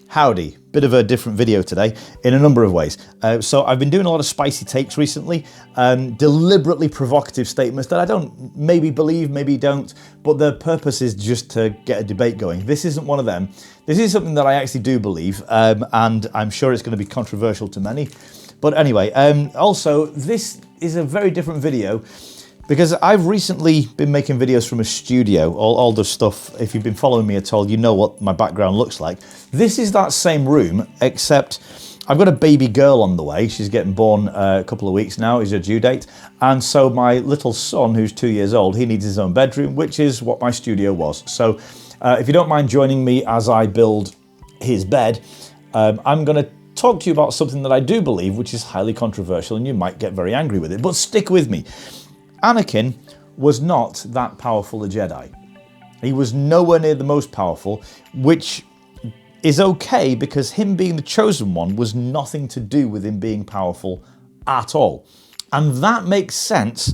Howdy, bit of a different video today in a number of ways. So I've been doing a lot of spicy takes recently, deliberately provocative statements that I don't maybe believe, maybe don't, but the purpose is just to get a debate going. This isn't one of them. This is something that I actually do believe, and I'm sure it's going to be controversial to many. But anyway, also this is a very different video because I've recently been making videos from a studio, all the stuff, if you've been following me at all, you know what my background looks like. This is that same room, except I've got a baby girl on the way. She's getting born a couple of weeks now, is her due date. And so my little son, who's 2 years old, he needs his own bedroom, which is what my studio was. So if you don't mind joining me as I build his bed, I'm gonna talk to you about something that I do believe, which is highly controversial, and you might get very angry with it, but stick with me. Anakin was not that powerful a Jedi. He was nowhere near the most powerful, which is okay because him being the chosen one was nothing to do with him being powerful at all. And that makes sense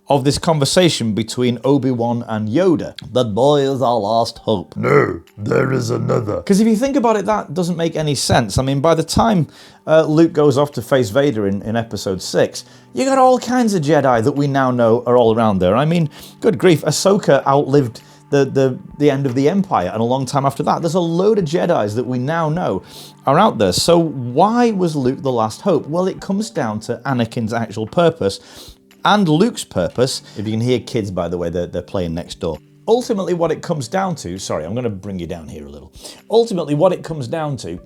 of this conversation between Obi-Wan and Yoda. That boy is our last hope. No, there is another. Because if you think about it, that doesn't make any sense. I mean, by the time Luke goes off to face Vader in episode 6, you got all kinds of Jedi that we now know are all around there. I mean, good grief, Ahsoka outlived the end of the Empire, and a long time after that, there's a load of Jedis that we now know are out there. So why was Luke the last hope? Well, it comes down to Anakin's actual purpose and Luke's purpose. If you can hear kids, by the way, they're playing next door. Ultimately, what it comes down to, sorry, I'm going to bring you down here a little. Ultimately, what it comes down to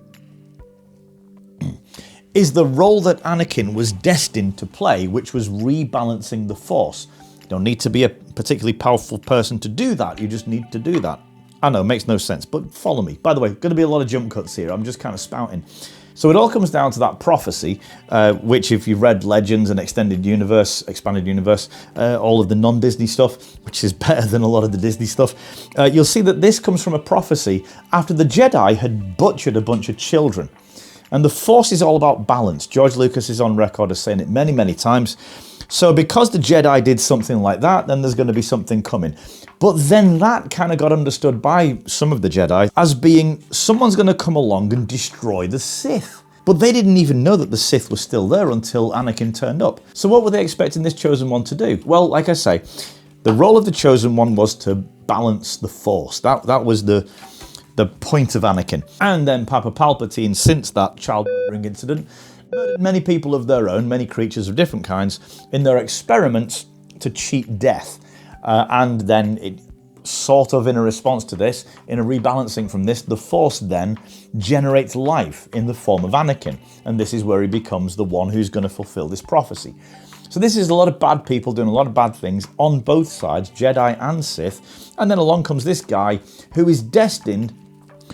is the role that Anakin was destined to play, which was rebalancing the Force. You don't need to be a particularly powerful person to do that. You just need to do that. I know, it makes no sense, but follow me. By the way, going to be a lot of jump cuts here. I'm just kind of spouting. So it all comes down to that prophecy, which if you've read Legends and Extended Universe, Expanded Universe, all of the non-Disney stuff, which is better than a lot of the Disney stuff, you'll see that this comes from a prophecy after the Jedi had butchered a bunch of children. And the Force is all about balance. George Lucas is on record as saying it many, many times. So because the Jedi did something like that, then there's going to be something coming. But then that kind of got understood by some of the Jedi as being someone's going to come along and destroy the Sith. But they didn't even know that the Sith was still there until Anakin turned up. So what were they expecting this Chosen One to do? Well, like I say, the role of the Chosen One was to balance the Force. That was the point of Anakin. And then Papa Palpatine, since that child murdering incident, murdered many people of their own, many creatures of different kinds, in their experiments to cheat death. And then it sort of in a response to this, in a rebalancing from this, the Force then generates life in the form of Anakin. And this is where he becomes the one who's going to fulfill this prophecy. So this is a lot of bad people doing a lot of bad things on both sides, Jedi and Sith. And then along comes this guy who is destined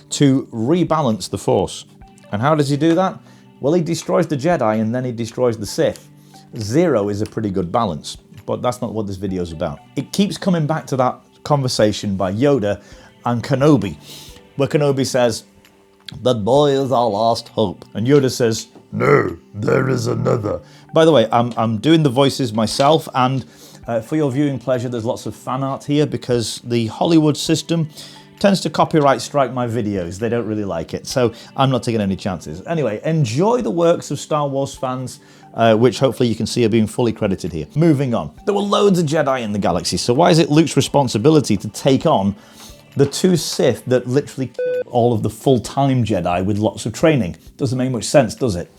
to rebalance the Force. And how does he do that? Well, he destroys the Jedi and then he destroys the Sith. 0 is a pretty good balance, but that's not what this video is about. It keeps coming back to that conversation by Yoda and Kenobi, where Kenobi says, "That boy is our last hope." And Yoda says, "No, there is another." By the way, I'm doing the voices myself, and for your viewing pleasure, there's lots of fan art here because the Hollywood system tends to copyright strike my videos. They don't really like it, so I'm not taking any chances. Anyway, enjoy the works of Star Wars fans, which hopefully you can see are being fully credited here. Moving on. There were loads of Jedi in the galaxy, so why is it Luke's responsibility to take on the 2 Sith that literally killed all of the full-time Jedi with lots of training? Doesn't make much sense, does it?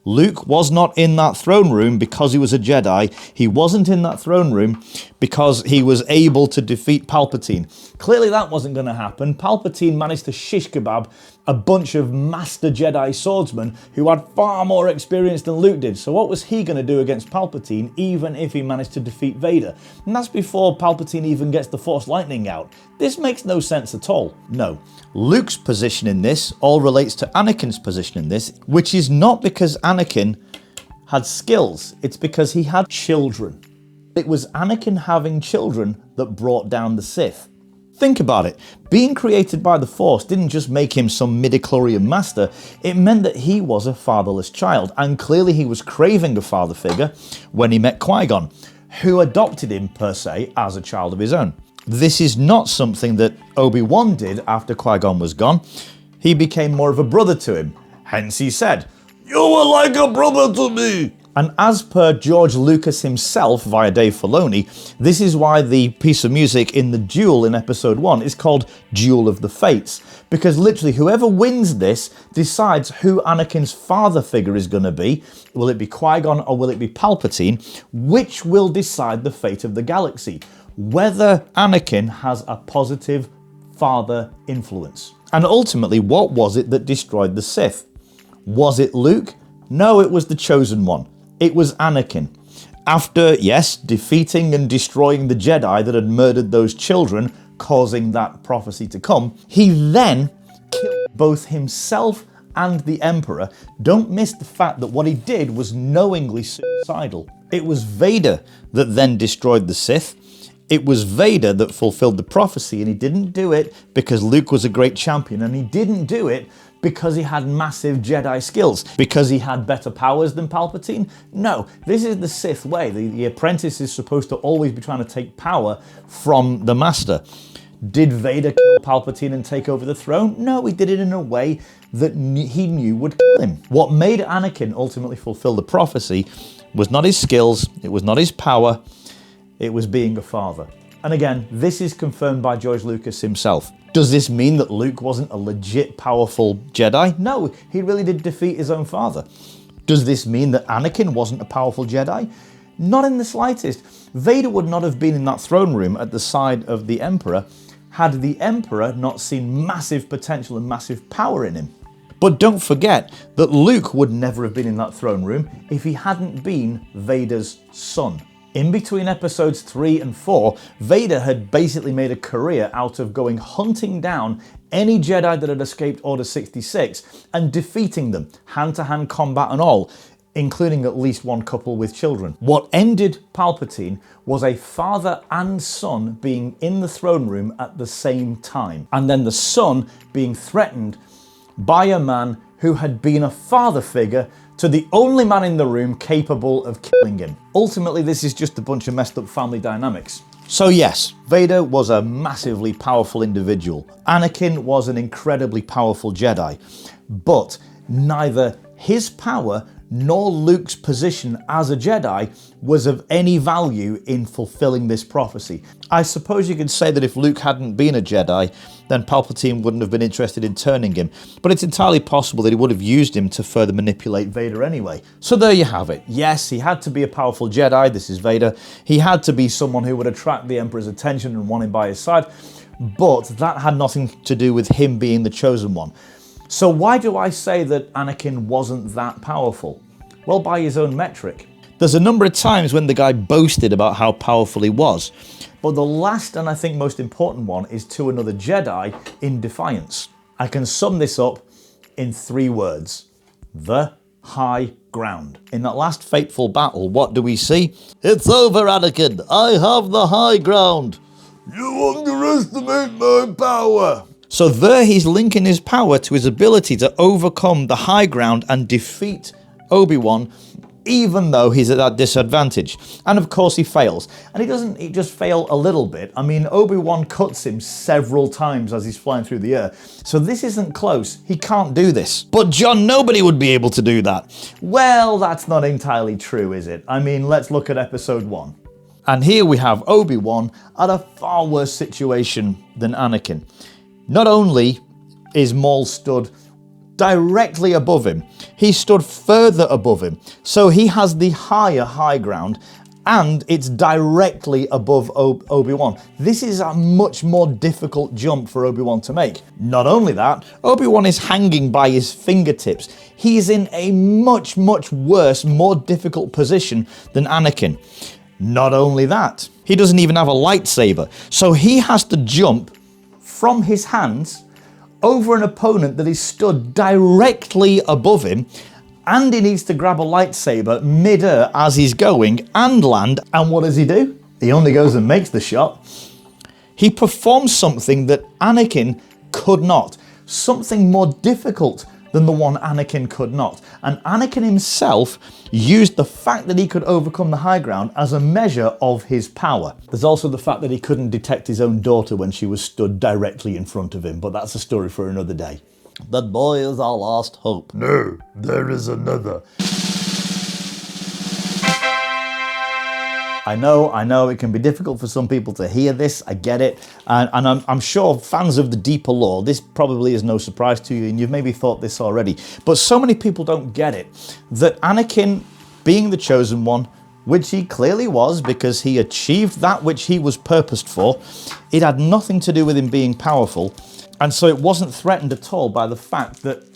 Luke was not in that throne room because he was a Jedi. He wasn't in that throne room because he was able to defeat Palpatine. Clearly that wasn't going to happen. Palpatine managed to shish kebab a bunch of master Jedi swordsmen who had far more experience than Luke did. So what was he going to do against Palpatine, even if he managed to defeat Vader? And that's before Palpatine even gets the Force lightning out. This makes no sense at all. No. Luke's position in this all relates to Anakin's position in this, which is not because Anakin had skills, it's because he had children. It was Anakin having children that brought down the Sith. Think about it. Being created by the Force didn't just make him some midichlorian master, it meant that he was a fatherless child, and clearly he was craving a father figure when he met Qui-Gon, who adopted him per se as a child of his own. This is not something that Obi-Wan did after Qui-Gon was gone. He became more of a brother to him. Hence he said, "You were like a brother to me." And as per George Lucas himself via Dave Filoni, this is why the piece of music in the Duel in episode 1 is called Duel of the Fates. Because literally whoever wins this decides who Anakin's father figure is going to be. Will it be Qui-Gon or will it be Palpatine? Which will decide the fate of the galaxy. Whether Anakin has a positive father influence. And ultimately, what was it that destroyed the Sith? Was it Luke? No, it was the Chosen One. It was Anakin. After, yes, defeating and destroying the Jedi that had murdered those children, causing that prophecy to come, he then killed both himself and the Emperor. Don't miss the fact that what he did was knowingly suicidal. It was Vader that then destroyed the Sith. It was Vader that fulfilled the prophecy, and he didn't do it because Luke was a great champion, and he didn't do it because he had massive Jedi skills, because he had better powers than Palpatine. No, this is the Sith way. The apprentice is supposed to always be trying to take power from the master. Did Vader kill Palpatine and take over the throne? No, he did it in a way that he knew would kill him. What made Anakin ultimately fulfill the prophecy was not his skills, it was not his power, it was being a father. And again, this is confirmed by George Lucas himself. Does this mean that Luke wasn't a legit powerful Jedi? No, he really did defeat his own father. Does this mean that Anakin wasn't a powerful Jedi? Not in the slightest. Vader would not have been in that throne room at the side of the Emperor had the Emperor not seen massive potential and massive power in him. But don't forget that Luke would never have been in that throne room if he hadn't been Vader's son. In between episodes 3 and 4, Vader had basically made a career out of going hunting down any Jedi that had escaped Order 66 and defeating them, hand-to-hand combat and all, including at least one couple with children. What ended Palpatine was a father and son being in the throne room at the same time, and then the son being threatened by a man who had been a father figure to the only man in the room capable of killing him. Ultimately, this is just a bunch of messed up family dynamics. So yes, Vader was a massively powerful individual. Anakin was an incredibly powerful Jedi. But neither his power nor Luke's position as a Jedi was of any value in fulfilling this prophecy. I suppose you could say that if Luke hadn't been a Jedi, then Palpatine wouldn't have been interested in turning him, but it's entirely possible that he would have used him to further manipulate Vader anyway. So there you have it. Yes, he had to be a powerful Jedi, this is Vader. He had to be someone who would attract the Emperor's attention and want him by his side, but that had nothing to do with him being the Chosen One. So why do I say that Anakin wasn't that powerful? Well, by his own metric. There's a number of times when the guy boasted about how powerful he was, but the last and I think most important one is to another Jedi in defiance. I can sum this up in 3 words: the high ground. In that last fateful battle, what do we see? "It's over, Anakin. I have the high ground." You underestimate my power. So there he's linking his power to his ability to overcome the high ground and defeat Obi-Wan, even though he's at that disadvantage. And of course he fails. And he doesn't just fail a little bit. I mean, Obi-Wan cuts him several times as he's flying through the air. So this isn't close. He can't do this. But John, nobody would be able to do that. Well, that's not entirely true, is it? I mean, let's look at episode 1. And here we have Obi-Wan at a far worse situation than Anakin. Not only is Maul stood directly above him, he stood further above him. So he has the higher high ground and it's directly above Obi-Wan. This is a much more difficult jump for Obi-Wan to make. Not only that, Obi-Wan is hanging by his fingertips. He's in a much, much worse, more difficult position than Anakin. Not only that, he doesn't even have a lightsaber. So he has to jump from his hands over an opponent that is stood directly above him, and he needs to grab a lightsaber mid-air as he's going and land. And what does he do? He only goes and makes the shot. He performs something that Anakin could not, something more difficult than the one Anakin could not. And Anakin himself used the fact that he could overcome the high ground as a measure of his power. There's also the fact that he couldn't detect his own daughter when she was stood directly in front of him, but that's a story for another day. That boy is our last hope. No, there is another. I know, it can be difficult for some people to hear this, I get it, and I'm sure fans of the deeper lore, this probably is no surprise to you, and you've maybe thought this already, but so many people don't get it, that Anakin, being the chosen one, which he clearly was because he achieved that which he was purposed for, it had nothing to do with him being powerful, and so it wasn't threatened at all by the fact that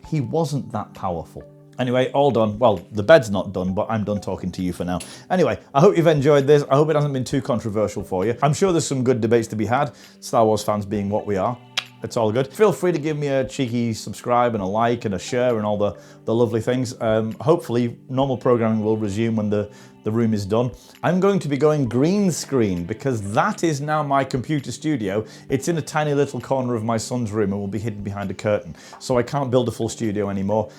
he wasn't that powerful. Anyway, all done. Well, the bed's not done, but I'm done talking to you for now. Anyway, I hope you've enjoyed this. I hope it hasn't been too controversial for you. I'm sure there's some good debates to be had, Star Wars fans being what we are. It's all good. Feel free to give me a cheeky subscribe and a like and a share and all the lovely things. Hopefully, normal programming will resume when the room is done. I'm going to be going green screen because that is now my computer studio. It's in a tiny little corner of my son's room and will be hidden behind a curtain. So I can't build a full studio anymore.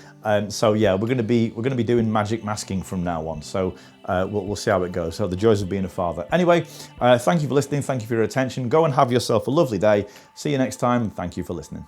So yeah, we're going to be doing magic masking from now on. So we'll see how it goes. So the joys of being a father. Anyway, thank you for listening. Thank you for your attention. Go and have yourself a lovely day. See you next time. Thank you for listening.